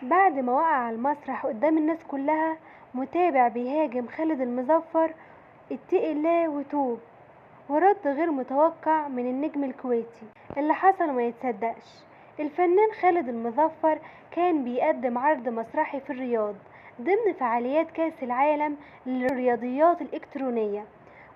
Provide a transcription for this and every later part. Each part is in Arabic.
بعد ما وقع على المسرح قدام الناس كلها، متابع بيهاجم خالد المظفر: اتقي الله وتوب. ورد غير متوقع من النجم الكويتي: اللي حصل ما يتصدقش. الفنان خالد المظفر كان بيقدم عرض مسرحي في الرياض ضمن فعاليات كأس العالم للرياضيات الإلكترونية،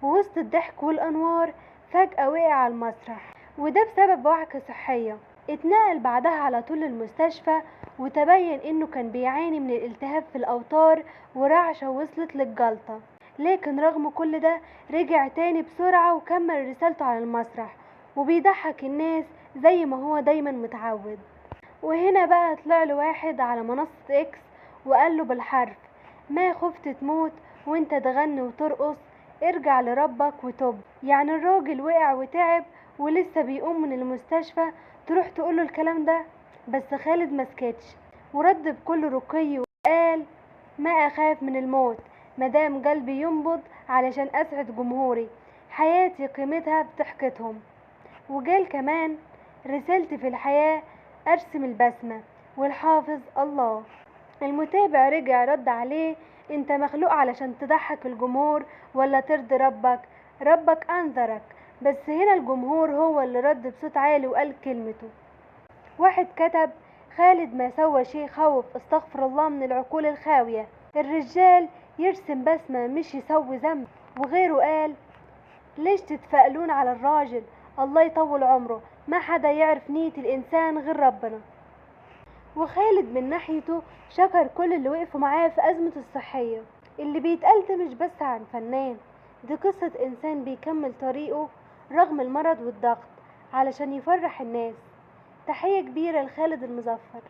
ووسط الضحك والأنوار فجأة وقع على المسرح، وده بسبب وعكة صحية. اتنقل بعدها على طول للمستشفى، وتبين انه كان بيعاني من الالتهاب في الأوتار ورعشة وصلت للجلطة. لكن رغم كل ده رجع تاني بسرعة وكمل رسالته على المسرح، وبيضحك الناس زي ما هو دايما متعود. وهنا بقى طلع له واحد على منصة اكس وقال له بالحرف: ما خفت تموت وانت تغني وترقص، ارجع لربك وتوب. يعني الراجل وقع وتعب ولسه بيقوم من المستشفى تروح تقوله الكلام ده؟ بس خالد مسكتش، ورد بكل رقي وقال: ما اخاف من الموت مدام قلبي ينبض علشان اسعد جمهوري، حياتي قيمتها بضحكتهم. وقال كمان: رسالتي في الحياة ارسم البسمة والحافظ الله. المتابع رجع رد عليه: انت مخلوق علشان تضحك الجمهور ولا ترضي ربك؟ ربك انذرك. بس هنا الجمهور هو اللي رد بصوت عالي وقال كلمته. واحد كتب: خالد ما سوى شيء خوف، استغفر الله من العقول الخاوية، الرجال يرسم بسمة مش يسوي ذنب. وغيره قال: ليش تتفائلون على الراجل، الله يطول عمره، ما حدا يعرف نية الإنسان غير ربنا. وخالد من ناحيته شكر كل اللي وقفوا معاه في أزمة الصحية. اللي بيتقال ده مش بس عن فنان، دي قصة إنسان بيكمل طريقه رغم المرض والضغط علشان يفرح الناس. تحية كبيرة لخالد المظفر.